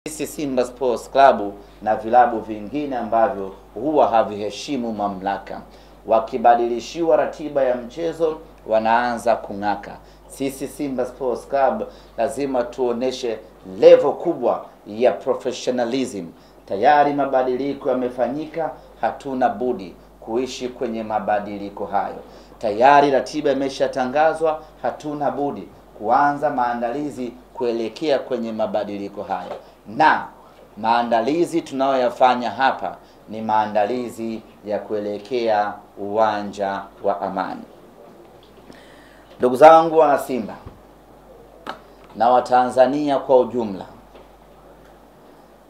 Sisi Simba Sports Club na vilabu vingine ambavyo huwa haviheshimu mamlaka, wakibadilishiwa ratiba ya mchezo wanaanza kung'aka. Sisi Simba Sports Club lazima tuoneshe level kubwa ya professionalism. Tayari mabadiliko yamefanyika, hatuna budi kuishi kwenye mabadiliko hayo. Tayari ratiba imeshatangazwa, hatuna budi kuanza maandalizi kuelekea kwenye mabadiliko hayo. Na maandalizi tunayoyafanya hapa ni maandalizi ya kuelekea uwanja wa Amani. Ndugu zangu wana Simba na Watanzania kwa ujumla,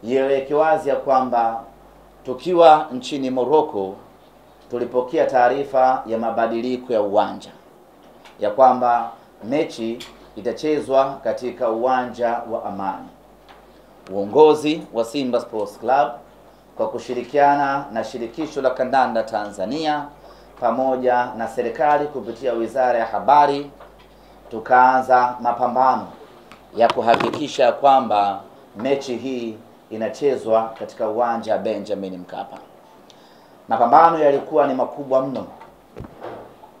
ieleweke wazi ya kwamba tukiwa nchini Morocco tulipokea taarifa ya mabadiliko ya uwanja, ya kwamba mechi itachezwa katika uwanja wa Amani. Uongozi wa Simba Sports Club kwa kushirikiana na shirikisho la kandanda Tanzania pamoja na serikali kupitia Wizara ya Habari tukaanza mapambano ya kuhakikisha kwamba mechi hii inachezwa katika uwanja wa Benjamin Mkapa. Mapambano yalikuwa ni makubwa mno,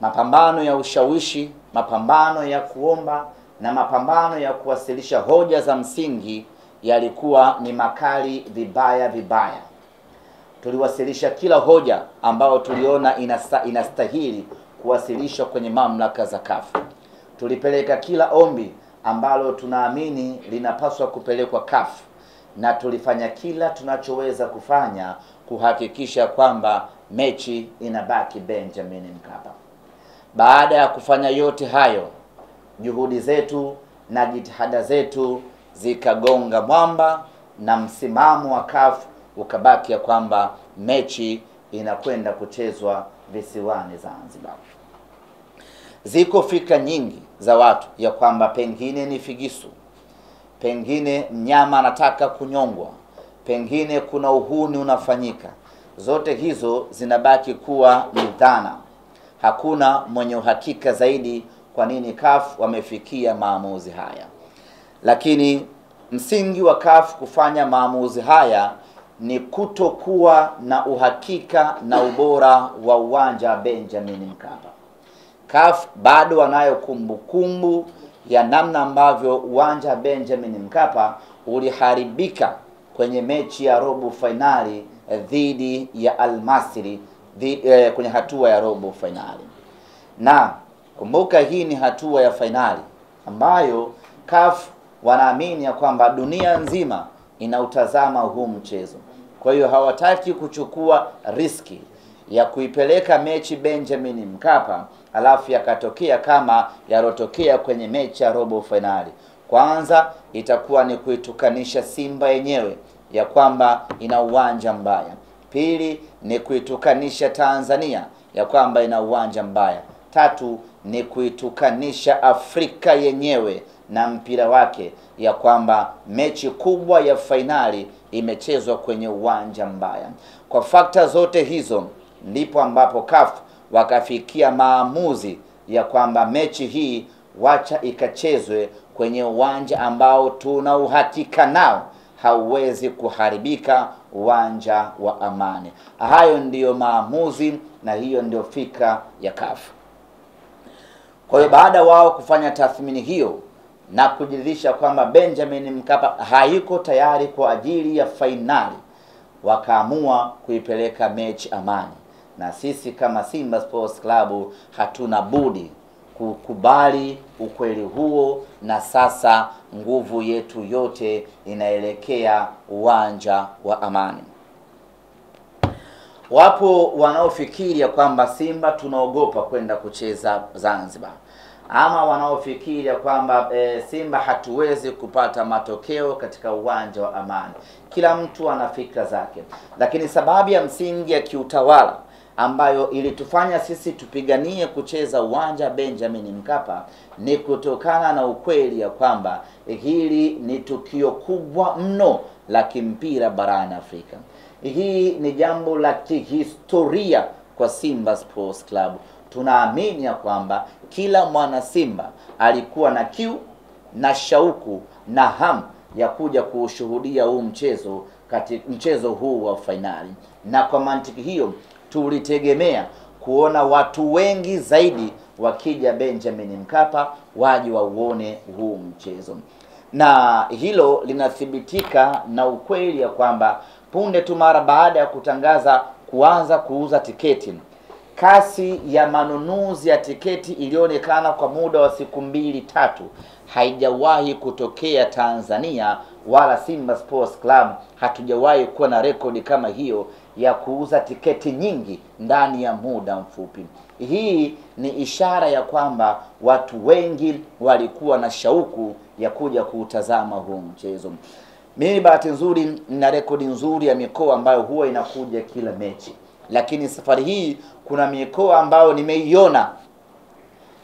mapambano ya ushawishi, mapambano ya kuomba na mapambano ya kuwasilisha hoja za msingi yalikuwa ni makali vibaya. Tuliwasilisha kila hoja ambayo tuliona inastahili kuwasilishwa kwenye mamlaka za CAF. Tulipeleka kila ombi ambalo tunaamini linapaswa kupelekwa CAF, na tulifanya kila tunachoweza kufanya kuhakikisha kwamba mechi inabaki Benjamin Mkapa. Baada ya kufanya yote hayo, juhudi zetu na jitihada zetu zikagonga mwamba na msimamo wa CAF ukabaki ya kwamba mechi inakwenda kuchezwa visiwani Zanzibar. Ziko fikra nyingi za watu ya kwamba pengine ni figisu, pengine mnyama anataka kunyongwa, pengine kuna uhuni unafanyika. Zote hizo zinabaki kuwa ni dhana. Hakuna mwenye uhakika zaidi kwa nini CAF wamefikia maamuzi haya. Lakini msingi wa CAF kufanya maamuzi haya ni kutokuwa na uhakika na ubora wa uwanja wa Benjamin Mkapa. CAF bado wanayo kumbukumbu ya namna ambavyo uwanja wa Benjamin Mkapa uliharibika kwenye mechi ya robo finali dhidi ya Al Masry kwenye hatua ya robo finali. Na kumbuka, hii ni hatua ya finali ambayo CAF wanaamini ya kwamba dunia nzima inautazama huu mchezo. Kwa hiyo hawataki kuchukua riski ya kuipeleka mechi Benjamin Mkapa alafu yakatokea kama yarotokea kwenye mechi ya robo finali. Kwanza itakuwa ni kuitukanisha Simba yenyewe ya kwamba ina uwanja mbaya. Pili ni kuitukanisha Tanzania ya kwamba ina uwanja mbaya. Tatu ni kuitukanisha Afrika yenyewe na mpira wake ya kwamba mechi kubwa ya fainali imechezwa kwenye uwanja mbaya. Kwa fakta zote hizo ndipo ambapo CAF wakafikia maamuzi ya kwamba mechi hii wacha ikachezwe kwenye uwanja ambao tuna uhakika nao hauwezi kuharibika, uwanja wa Amani. Hayo ndiyo maamuzi na hiyo ndio fikra ya CAF. Kwa hiyo baada wao kufanya tathmini hiyo na kujiridhisha kwamba Benjamin Mkapa haiko tayari kwa ajili ya fainali, wakaamua kuipeleka mechi Amani. Na sisi kama Simba Sports Club hatuna budi kukubali ukweli huo, na sasa nguvu yetu yote inaelekea uwanja wa Amani. Wapo wanaofikiria kwamba Simba tunaogopa kwenda kucheza Zanzibar, ama wanaofikiria kwamba Simba hatuwezi kupata matokeo katika uwanja wa Amani. Kila mtu ana fikra zake, lakini sababu ya msingi ya kiutawala ambayo ilitufanya sisi tupiganie kucheza uwanja Benjamin Mkapa ni kutokana na ukweli ya kwamba hili ni tukio kubwa mno la kimpira barani Afrika. Hii ni jambo la kihistoria kwa Simba Sports Club. Tunaamini ya kwamba kila mwana Simba alikuwa na kiu na shauku na hamu ya kuja kushuhudia huu mchezo katika mchezo huu wa fainali, na kwa mantiki hiyo tulitegemea kuona watu wengi zaidi wakija Benjamin Mkapa waje wauone huu mchezo, na hilo linathibitika na ukweli ya kwamba punde tu mara baada ya kutangaza kuanza kuuza tiketi, kasi ya manunuzi ya tiketi ilionekana kwa muda wa siku 2-3 haijawahi kutokea Tanzania, wala Simba Sports Club hatujawahi kuwa na rekodi kama hiyo ya kuuza tiketi nyingi ndani ya muda mfupi. Hii ni ishara ya kwamba watu wengi walikuwa na shauku ya kuja kuutazama huu mchezo. Mimi bahati nzuri na rekodi nzuri ya mikoa ambayo huwa inakuja kila mechi, lakini safari hii kuna mikoa ambayo nimeiona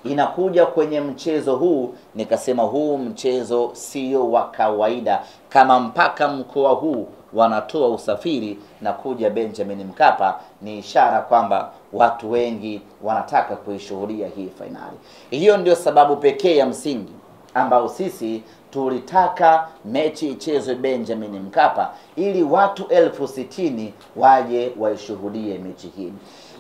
inakuja kwenye mchezo huu, nikasema huu mchezo sio wa kawaida. Kama mpaka mkoa huu wanatoa usafiri na kuja Benjamin Mkapa, ni ishara kwamba watu wengi wanataka kuishuhudia hii fainali. Hiyo ndio sababu pekee ya msingi ambao sisi tulitaka mechi ichezwe Benjamin Mkapa, ili watu 60,000 waje waishuhudie mechi hii.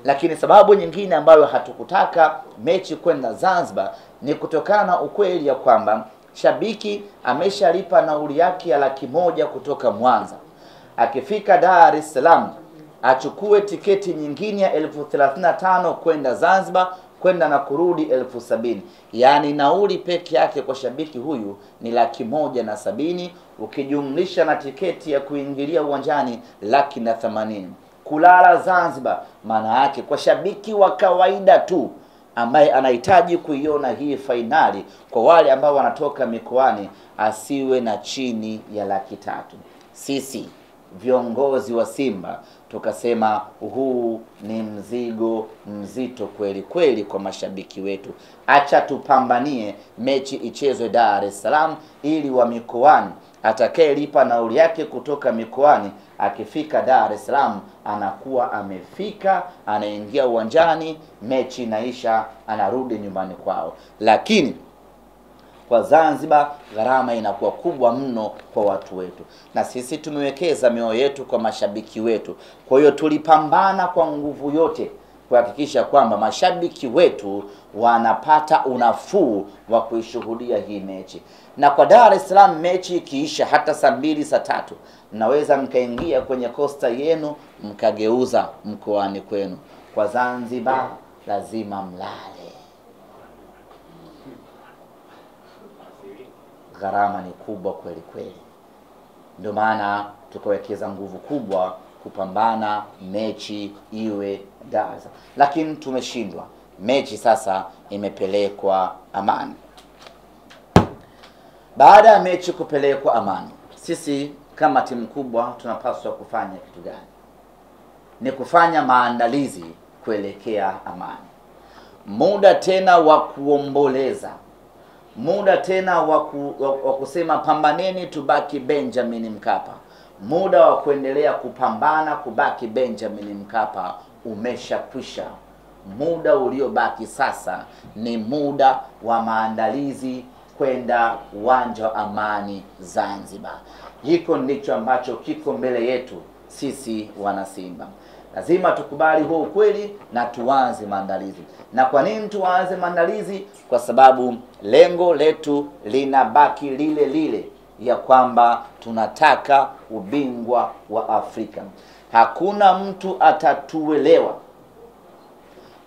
Lakini sababu nyingine ambayo hatukutaka mechi kwenda Zanzibar ni kutokana na ukweli ya kwamba shabiki ameshalipa nauli yake ya 100,000 kutoka Mwanza, akifika Dar es Salaam achukue tiketi nyingine ya 35,000 kwenda Zanzibar, kwenda na kurudi 70,000. Yaani nauli peke yake kwa shabiki huyu ni 170,000, ukijumlisha na tiketi ya kuingilia uwanjani 180,000. Kulala Zanzibar, maana yake kwa shabiki wa kawaida tu ambaye anahitaji kuiona hii fainali, kwa wale ambao wanatoka mikoani, asiwe na chini ya 300,000. Sisi viongozi wa Simba tukasema huu ni mzigo mzito kweli kweli kwa mashabiki wetu. Acha tupambanie mechi ichezwe Dar es Salaam, ili wa mikoani atakayelipa nauli yake kutoka mikoani akifika Dar es Salaam anakuwa amefika, anaingia uwanjani, mechi inaisha, anarudi nyumbani kwao. Lakini kwa Zanzibar gharama inakuwa kubwa mno kwa watu wetu, na sisi tumewekeza mioyo yetu kwa mashabiki wetu. Kwa hiyo tulipambana kwa nguvu yote kuhakikisha kwamba mashabiki wetu wanapata unafuu wa kuishuhudia hii mechi. Na kwa Dar es Salaam mechi ikiisha hata saa 2 saa 3, mnaweza mkaingia kwenye kosta yenu mkageuza mkoani kwenu. Kwa Zanzibar lazima mlale, gharama ni kubwa kweli kweli. Ndio maana tukawekeza nguvu kubwa kupambana mechi iwe Dar es Salaam, lakini tumeshindwa. Mechi sasa imepelekwa Amani. Baada ya mechi kupelekwa Amani, sisi kama timu kubwa tunapaswa kufanya kitu gani? Ni kufanya maandalizi kuelekea Amani. Muda tena wa kuomboleza, muda tena wa kusema pambaneni tubaki Benjamin Mkapa, muda wa kuendelea kupambana kubaki Benjamin Mkapa umeshakwisha. Muda uliobaki sasa ni muda wa maandalizi kwenda uwanja wa Amani Zanzibar. Hiko ndicho ambacho kiko mbele yetu sisi wana Simba. Lazima tukubali huo ukweli na tuanze maandalizi. Na kwa nini tuanze maandalizi? Kwa sababu lengo letu linabaki lile lile, ya kwamba tunataka ubingwa wa Afrika. Hakuna mtu atatuelewa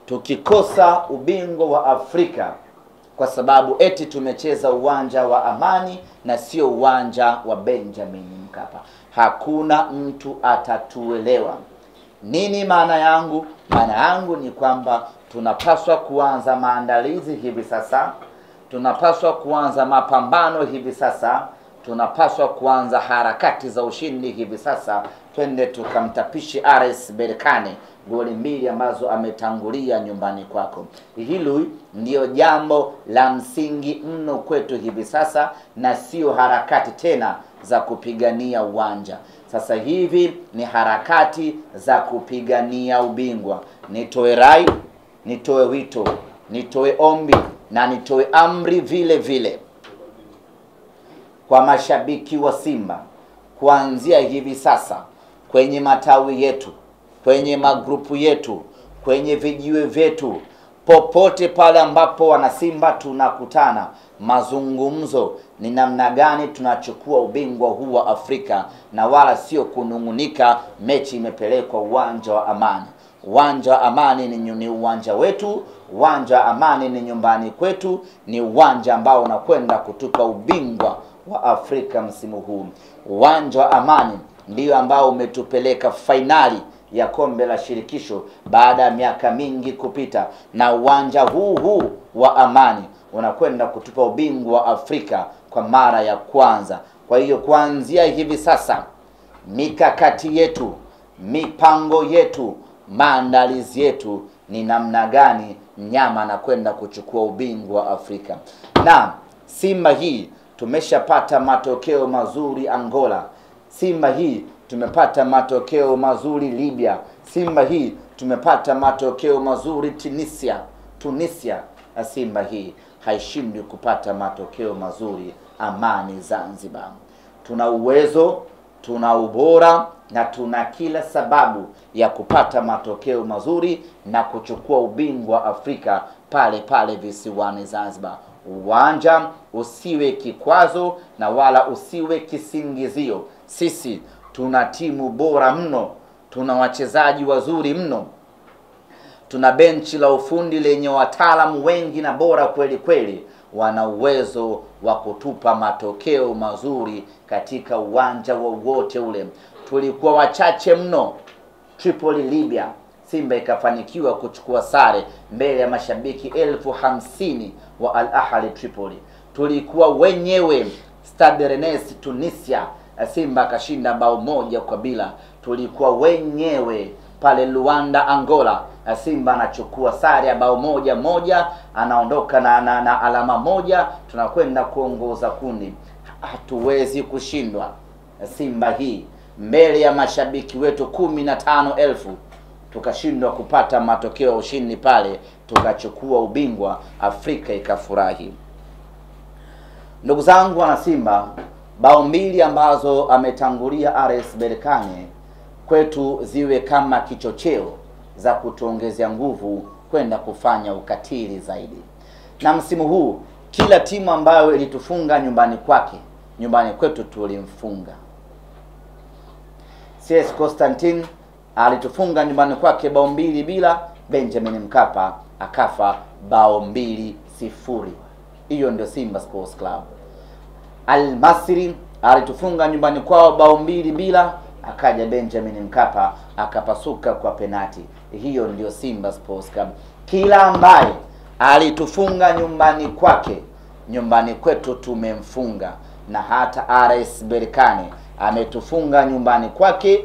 tukikosa ubingwa wa Afrika kwa sababu eti tumecheza uwanja wa Amani na sio uwanja wa Benjamin Mkapa. Hakuna mtu atatuelewa. Nini maana yangu? Maana yangu ni kwamba tunapaswa kuanza maandalizi hivi sasa, tunapaswa kuanza mapambano hivi sasa, tunapaswa kuanza harakati za ushindi hivi sasa. Twende tukamtapishi RS Berkane goli 2 ambazo ametangulia nyumbani kwako. Hilo ndio jambo la msingi mno kwetu hivi sasa, na sio harakati tena za kupigania uwanja. Sasa hivi ni harakati za kupigania ubingwa. Nitoe rai, nitoe wito, nitoe ombi na nitoe amri vile vile kwa mashabiki wa Simba, kuanzia hivi sasa kwenye matawi yetu, kwenye magrupu yetu, kwenye vijiwe vyetu, popote pale ambapo wana Simba tunakutana, mazungumzo ni namna gani tunachukua ubingwa huu wa Afrika, na wala sio kunungunika mechi imepelekwa uwanja wa Amani. Uwanja wa Amani ni uwanja wetu, uwanja wa Amani ni nyumbani kwetu, ni uwanja ambao unakwenda kutupa ubingwa wa Afrika msimu huu. Uwanja wa Amani ndio ambao umetupeleka fainali ya kombe la shirikisho baada ya miaka mingi kupita, na uwanja huu wa Amani unakwenda kutupa ubingwa wa Afrika kwa mara ya kwanza. Kwa hiyo kuanzia hivi sasa, mikakati yetu, mipango yetu, maandalizi yetu ni namna gani mnyama anakwenda kuchukua ubingwa wa Afrika. Na Simba hii tumeshapata matokeo mazuri Angola. Simba hii tumepata matokeo mazuri Libya. Simba hii tumepata matokeo mazuri Tunisia. Simba hii haishindwi kupata matokeo mazuri Amani Zanzibar. Tuna uwezo, tuna ubora na tuna kila sababu ya kupata matokeo mazuri na kuchukua ubingwa Afrika pale pale visiwani Zanzibar. Uwanja usiwe kikwazo na wala usiwe kisingizio. Sisi tuna timu bora mno, tuna wachezaji wazuri mno, tuna benchi la ufundi lenye wataalamu wengi na bora kweli kweli, wana uwezo wa kutupa matokeo mazuri katika uwanja wowote ule. Tulikuwa wachache mno Tripoli Libya, Simba ikafanikiwa kuchukua sare mbele ya mashabiki 50,000 wa Al Ahly Tripoli. Tulikuwa wenyewe Stade Rennes Tunisia, Simba akashinda bao 1-0. Tulikuwa wenyewe pale Luanda Angola, Simba anachukua sare ya bao 1-1, anaondoka na alama 1, tunakwenda kuongoza kundi. Hatuwezi kushindwa Simba hii mbele ya mashabiki wetu 15,000, tukashindwa kupata matokeo ya ushindi pale, tukachukua ubingwa, Afrika ikafurahi. Ndugu zangu wana Simba, bao 2 ambazo ametangulia RS Berkane kwetu ziwe kama kichocheo za kutuongezea nguvu kwenda kufanya ukatili zaidi. Na msimu huu kila timu ambayo ilitufunga nyumbani kwake, nyumbani kwetu tulimfunga. CS Constantine alitufunga nyumbani kwake bao 2-0, Benjamin Mkapa akafa bao 2-0. Hiyo ndio Simba Sports Club. Al Masry alitufunga nyumbani kwao bao 2-0, akaja Benjamin Mkapa akapasuka kwa penati. Hiyo ndio Simba Sports Club. Kila ambaye alitufunga nyumbani kwake, nyumbani kwetu tumemfunga. Na hata RS Berkane ametufunga nyumbani kwake,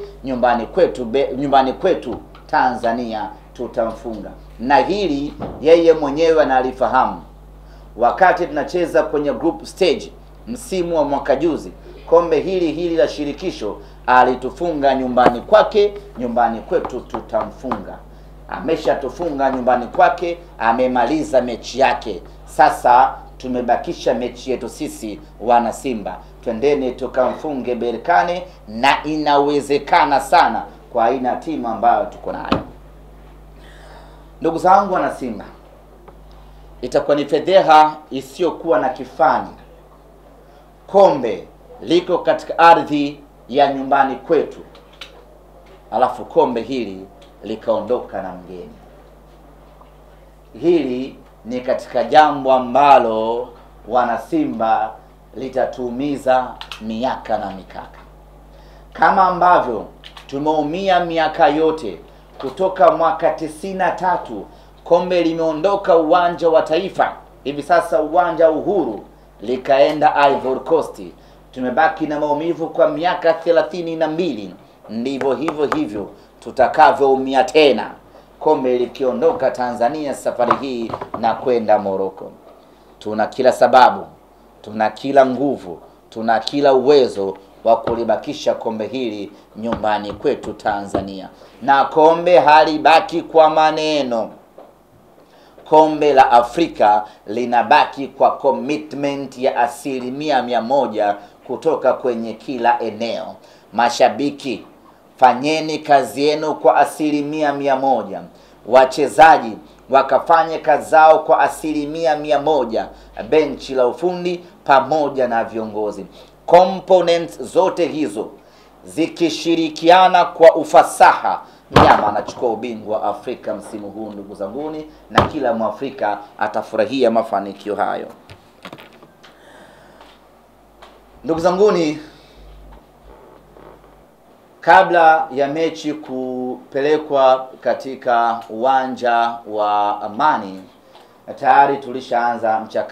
nyumbani kwetu Tanzania tutamfunga. Na hili yeye mwenyewe analifahamu. Wakati tunacheza kwenye group stage msimu wa mwaka juzi, kombe hili la shirikisho, alitufunga nyumbani kwake, nyumbani kwetu tutamfunga. Ameshatufunga nyumbani kwake, amemaliza mechi yake. Sasa tumebakisha mechi yetu sisi wana Simba. Twendeni tukamfunge Berkane, na inawezekana sana kwa aina timu ambayo tuko nayo. Ndugu zangu wana Simba, itakuwa ni fedheha isiyokuwa na kifani. Kombe liko katika ardhi ya nyumbani kwetu, alafu kombe hili likaondoka na mgeni. Hili ni katika jambo ambalo wana Simba litatuumiza miaka na mikaka. Kama ambavyo tumeumia miaka yote kutoka mwaka 93, kombe limeondoka uwanja wa Taifa, hivi sasa uwanja Uhuru, likaenda Ivory Coast. Tumebaki na maumivu kwa miaka 32. Ndivyo hivyo tutakavyoumia tena kombe likiondoka Tanzania safari hii na kwenda Morocco. Tuna kila sababu, tuna kila nguvu, tuna kila uwezo wa kulibakisha kombe hili nyumbani kwetu Tanzania. Na kombe halibaki kwa maneno. Kombe la Afrika linabaki kwa commitment ya 100% kutoka kwenye kila eneo. Mashabiki, fanyeni kazi yenu kwa 100%. Wachezaji wakafanye kazi zao kwa 100%. Benchi la ufundi pamoja na viongozi, components zote hizo zikishirikiana kwa ufasaha, mnyama anachukua ubingwa wa Afrika msimu huu ndugu zanguni, na kila Mwafrika atafurahia mafanikio hayo. Ndugu zanguni, kabla ya mechi kupelekwa katika uwanja wa Amani, tayari tulishaanza mchakato